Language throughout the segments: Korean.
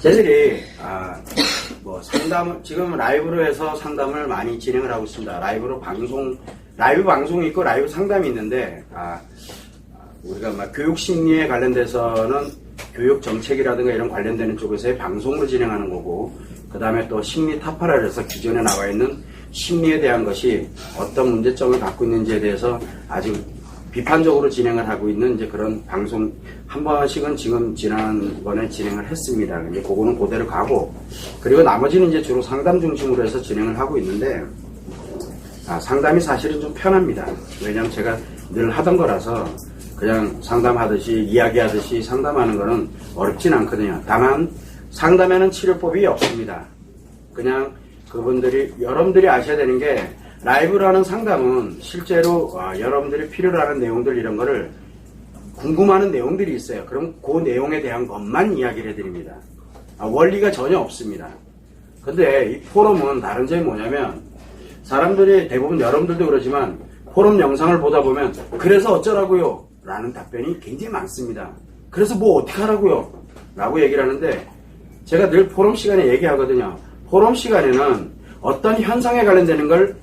저희들이 뭐 상담 지금 라이브로 해서 상담을 많이 진행을 하고 있습니다. 라이브 방송이 있고 라이브 상담이 있는데 우리가 막 교육 심리에 관련돼서는 교육 정책이라든가 이런 관련되는 쪽에서의 방송으로 진행하는 거고, 그 다음에 또 심리 타파라 해서 기존에 나와 있는 심리에 대한 것이 어떤 문제점을 갖고 있는지에 대해서 아주 비판적으로 진행을 하고 있는 이제 그런 방송 한 번씩은 지금 지난번에 진행을 했습니다. 이제 그거는 그대로 가고, 그리고 나머지는 이제 주로 상담 중심으로 해서 진행을 하고 있는데, 상담이 사실은 좀 편합니다. 왜냐하면 제가 늘 하던 거라서 그냥 상담하듯이 이야기하듯이 상담하는 거는 어렵진 않거든요. 다만 상담에는 치료법이 없습니다. 그냥 여러분들이 아셔야 되는 게, 라이브로 하는 상담은 실제로 여러분들이 필요로 하는 내용들 이런 거를 궁금하는 내용들이 있어요. 그럼 그 내용에 대한 것만 이야기를 해드립니다. 원리가 전혀 없습니다. 근데 이 포럼은 다른 점이 뭐냐면, 사람들이 대부분 여러분들도 그러지만 포럼 영상을 보다 보면 그래서 어쩌라고요? 라는 답변이 굉장히 많습니다. 그래서 뭐 어떻게 하라고요? 라고 얘기를 하는데, 제가 늘 포럼 시간에 얘기하거든요. 포럼 시간에는 어떤 현상에 관련되는 걸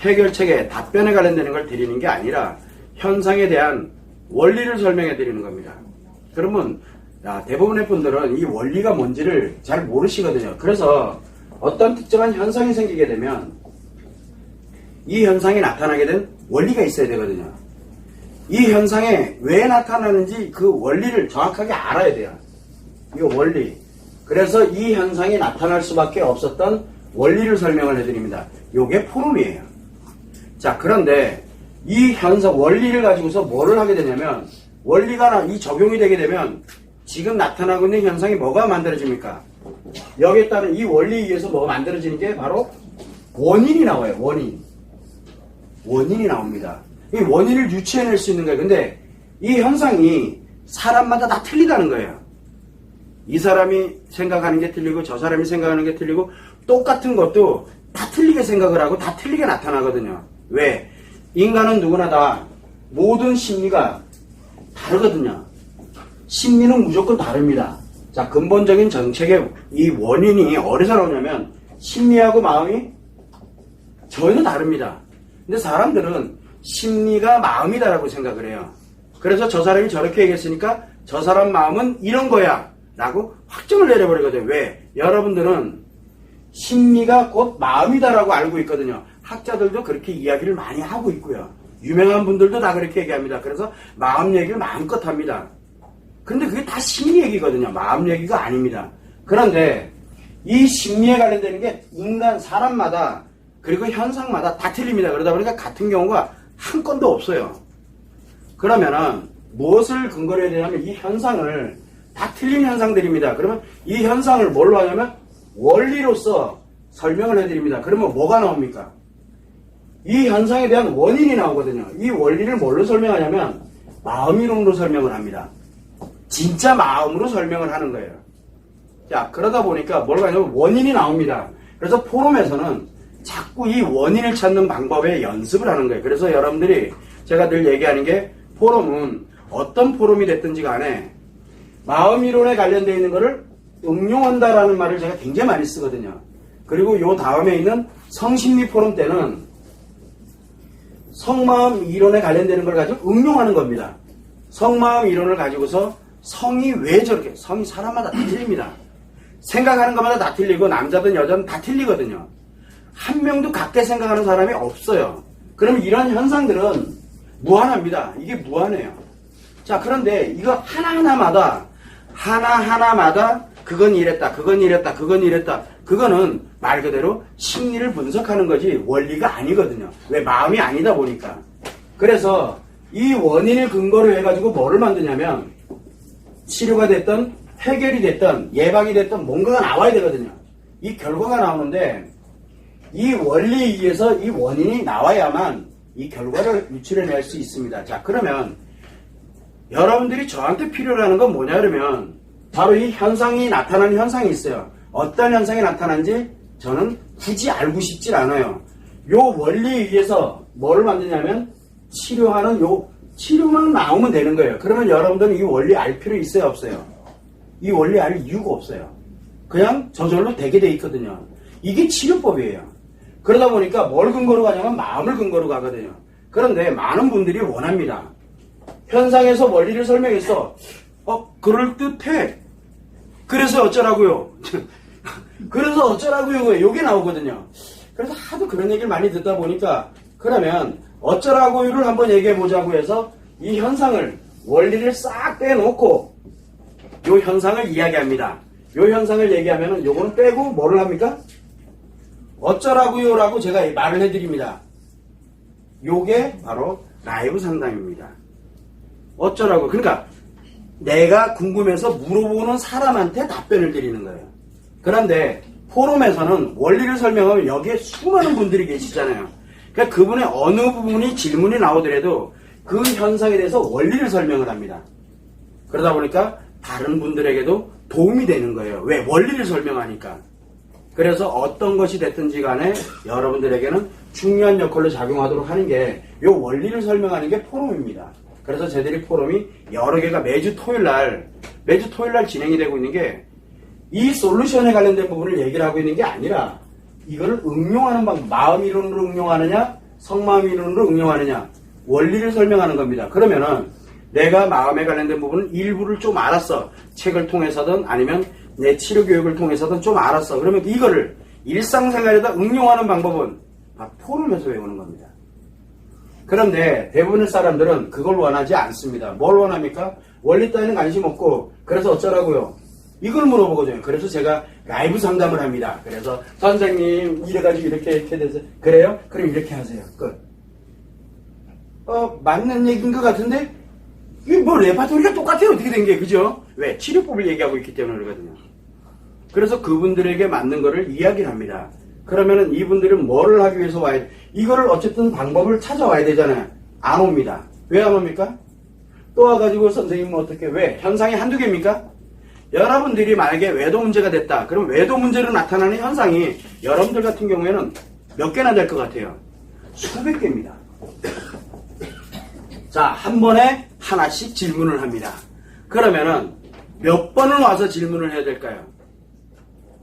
해결책에 답변에 관련되는 걸 드리는 게 아니라 현상에 대한 원리를 설명해 드리는 겁니다. 그러면 대부분의 분들은 이 원리가 뭔지를 잘 모르시거든요. 그래서 어떤 특정한 현상이 생기게 되면 이 현상이 나타나게 된 원리가 있어야 되거든요. 이 현상에 왜 나타나는지 그 원리를 정확하게 알아야 돼요. 이 원리. 그래서 이 현상이 나타날 수밖에 없었던 원리를 설명을 해드립니다. 요게 포럼이에요. 자, 그런데 이 현상, 원리를 가지고서 뭐를 하게 되냐면, 원리가 이 적용이 되게 되면 지금 나타나고 있는 현상이 뭐가 만들어집니까? 여기에 따른 이 원리에 의해서 뭐가 만들어지는 게 바로 원인이 나와요. 원인이 나옵니다. 이 원인을 유추해낼 수 있는 거예요. 근데 이 현상이 사람마다 다 틀리다는 거예요. 이 사람이 생각하는 게 틀리고 저 사람이 생각하는 게 틀리고, 똑같은 것도 다 틀리게 생각을 하고 다 틀리게 나타나거든요. 왜? 인간은 누구나 다 모든 심리가 다르거든요. 심리는 무조건 다릅니다. 자, 근본적인 정책의 이 원인이 어디서 나오냐면 심리하고 마음이 전혀 다릅니다. 근데 사람들은 심리가 마음이다라고 생각을 해요. 그래서 저 사람이 저렇게 얘기했으니까 저 사람 마음은 이런 거야 라고 확정을 내려버리거든요. 왜? 여러분들은 심리가 곧 마음이다라고 알고 있거든요. 학자들도 그렇게 이야기를 많이 하고 있고요. 유명한 분들도 다 그렇게 얘기합니다. 그래서 마음 얘기를 마음껏 합니다. 그런데 그게 다 심리 얘기거든요. 마음 얘기가 아닙니다. 그런데 이 심리에 관련되는 게 사람마다 그리고 현상마다 다 틀립니다. 그러다 보니까 같은 경우가 한 건도 없어요. 그러면은 무엇을 근거로 해야 되냐면 이 현상을 다 틀린 현상들입니다. 그러면 이 현상을 뭘로 하냐면 원리로서 설명을 해드립니다. 그러면 뭐가 나옵니까? 이 현상에 대한 원인이 나오거든요. 이 원리를 뭘로 설명하냐면 마음이론으로 설명을 합니다. 진짜 마음으로 설명을 하는 거예요. 자, 그러다 보니까 뭐라고 하냐면 원인이 나옵니다. 그래서 포럼에서는 자꾸 이 원인을 찾는 방법에 연습을 하는 거예요. 그래서 여러분들이 제가 늘 얘기하는 게, 포럼은 어떤 포럼이 됐든지 간에 마음이론에 관련되어 있는 거를 응용한다라는 말을 제가 굉장히 많이 쓰거든요. 그리고 요 다음에 있는 성심리 포럼 때는 성마음 이론에 관련되는 걸 가지고 응용하는 겁니다. 성마음 이론을 가지고서 성이 왜 저렇게, 성이 사람마다 다 틀립니다. 생각하는 것마다 다 틀리고 남자든 여자든 다 틀리거든요. 한 명도 같게 생각하는 사람이 없어요. 그럼 이런 현상들은 무한합니다. 이게 무한해요. 자, 그런데 이거 하나하나마다 그건 이랬다, 그건 이랬다, 그건 이랬다. 그거는 말 그대로 심리를 분석하는 거지 원리가 아니거든요. 왜? 마음이 아니다 보니까. 그래서 이 원인을 근거로 해가지고 뭐를 만드냐면 치료가 됐든 해결이 됐든 예방이 됐든 뭔가가 나와야 되거든요. 이 결과가 나오는데 이 원리에 의해서 이 원인이 나와야만 이 결과를 유출해낼 수 있습니다. 자, 그러면 여러분들이 저한테 필요로 하는 건 뭐냐 그러면 바로 이 현상이 나타나는 현상이 있어요. 어떤 현상이 나타난지 저는 굳이 알고 싶질 않아요. 요 원리에 의해서 뭐를 만드냐면 치료하는 요 치료만 나오면 되는 거예요. 그러면 여러분들은 이 원리 알 필요 있어요 없어요? 이 원리 알 이유가 없어요. 그냥 저절로 되게 돼 있거든요. 이게 치료법이에요. 그러다 보니까 뭘 근거로 가냐면 마음을 근거로 가거든요. 그런데 많은 분들이 원합니다. 현상에서 원리를 설명했어. 그럴듯해. 그래서 어쩌라고요? 그래서 어쩌라고요? 이게 나오거든요. 그래서 하도 그런 얘기를 많이 듣다 보니까 그러면 어쩌라고요를 한번 얘기해 보자고 해서 이 현상을 원리를 싹 빼놓고 요 현상을 이야기합니다. 요 현상을 얘기하면은 요거는 빼고 뭐를 합니까? 어쩌라고요? 라고 제가 말을 해드립니다. 요게 바로 라이브 상담입니다. 어쩌라고. 그러니까 내가 궁금해서 물어보는 사람한테 답변을 드리는 거예요. 그런데 포럼에서는 원리를 설명하면 여기에 수많은 분들이 계시잖아요. 그러니까 그분의 어느 부분이 질문이 나오더라도 그 현상에 대해서 원리를 설명을 합니다. 그러다 보니까 다른 분들에게도 도움이 되는 거예요. 왜? 원리를 설명하니까. 그래서 어떤 것이 됐든지 간에 여러분들에게는 중요한 역할로 작용하도록 하는 게 이 원리를 설명하는 게 포럼입니다. 그래서 저희들이 포럼이 여러 개가 매주 토요일 날 진행이 되고 있는 게 이 솔루션에 관련된 부분을 얘기를 하고 있는 게 아니라 이거를 응용하는 방법, 마음 이론으로 응용하느냐, 성마음 이론으로 응용하느냐, 원리를 설명하는 겁니다. 그러면은 내가 마음에 관련된 부분은 일부를 좀 알았어. 책을 통해서든 아니면 내 치료 교육을 통해서든 좀 알았어. 그러면 이거를 일상생활에다 응용하는 방법은 포럼에서 외우는 겁니다. 그런데 대부분의 사람들은 그걸 원하지 않습니다. 뭘 원합니까? 원리 따위는 관심 없고 그래서 어쩌라고요? 이걸 물어보거든요. 그래서 제가 라이브 상담을 합니다. 그래서 선생님 이래가지고 이렇게 돼서 그래요? 그럼 이렇게 하세요. 끝. 맞는 얘기인 것 같은데 이게 뭐 레파토리가 똑같아요. 어떻게 된 게 그죠? 왜? 치료법을 얘기하고 있기 때문에 그러거든요. 그래서 그분들에게 맞는 거를 이야기를 합니다. 그러면은 이분들은 뭐를 하기 위해서 와야 돼? 이거를 어쨌든 방법을 찾아와야 되잖아요. 안 옵니다. 왜 안 옵니까? 또 와가지고 선생님은 어떻게 왜? 현상이 한두 개입니까? 여러분들이 만약에 외도 문제가 됐다. 그럼 외도 문제로 나타나는 현상이 여러분들 같은 경우에는 몇 개나 될 것 같아요? 수백 개입니다. 자, 한 번에 하나씩 질문을 합니다. 그러면은 몇 번은 와서 질문을 해야 될까요?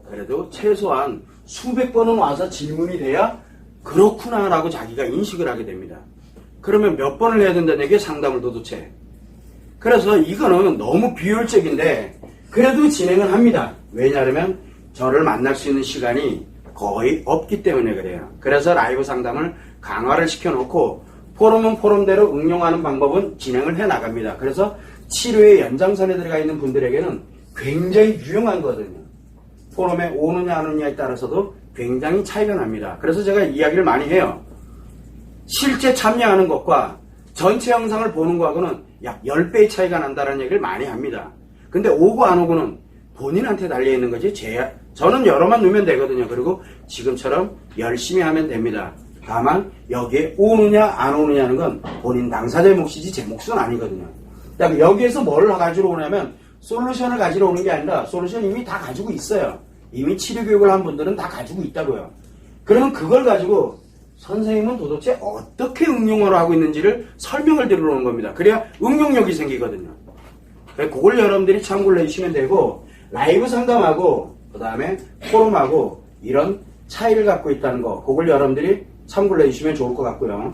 그래도 최소한 수백 번은 와서 질문이 돼야 그렇구나 라고 자기가 인식을 하게 됩니다. 그러면 몇 번을 해야 된다는 얘기에 상담을 도대체. 그래서 이거는 너무 비효율적인데 그래도 진행을 합니다. 왜냐하면 저를 만날 수 있는 시간이 거의 없기 때문에 그래요. 그래서 라이브 상담을 강화를 시켜놓고 포럼은 포럼대로 응용하는 방법은 진행을 해나갑니다. 그래서 치료의 연장선에 들어가 있는 분들에게는 굉장히 유용한 거거든요. 포럼에 오느냐 안 오느냐에 따라서도 굉장히 차이가 납니다. 그래서 제가 이야기를 많이 해요. 실제 참여하는 것과 전체 영상을 보는 거하고는 약 10배의 차이가 난다는 얘기를 많이 합니다. 근데 오고 안 오고는 본인한테 달려있는 거지 저는 열어만 놓으면 되거든요. 그리고 지금처럼 열심히 하면 됩니다. 다만 여기에 오느냐 안 오느냐는 건 본인 당사자의 몫이지 제 몫은 아니거든요. 그러니까 여기에서 뭘 가지러 오냐면 솔루션을 가지러 오는 게 아니라 솔루션 이미 다 가지고 있어요. 이미 치료교육을 한 분들은 다 가지고 있다고요. 그러면 그걸 가지고 선생님은 도대체 어떻게 응용을 하고 있는지를 설명을 드리러 오는 겁니다. 그래야 응용력이 생기거든요. 그걸 여러분들이 참고를 해주시면 되고 라이브 상담하고 그 다음에 포럼하고 이런 차이를 갖고 있다는 거 그걸 여러분들이 참고를 해주시면 좋을 것 같고요.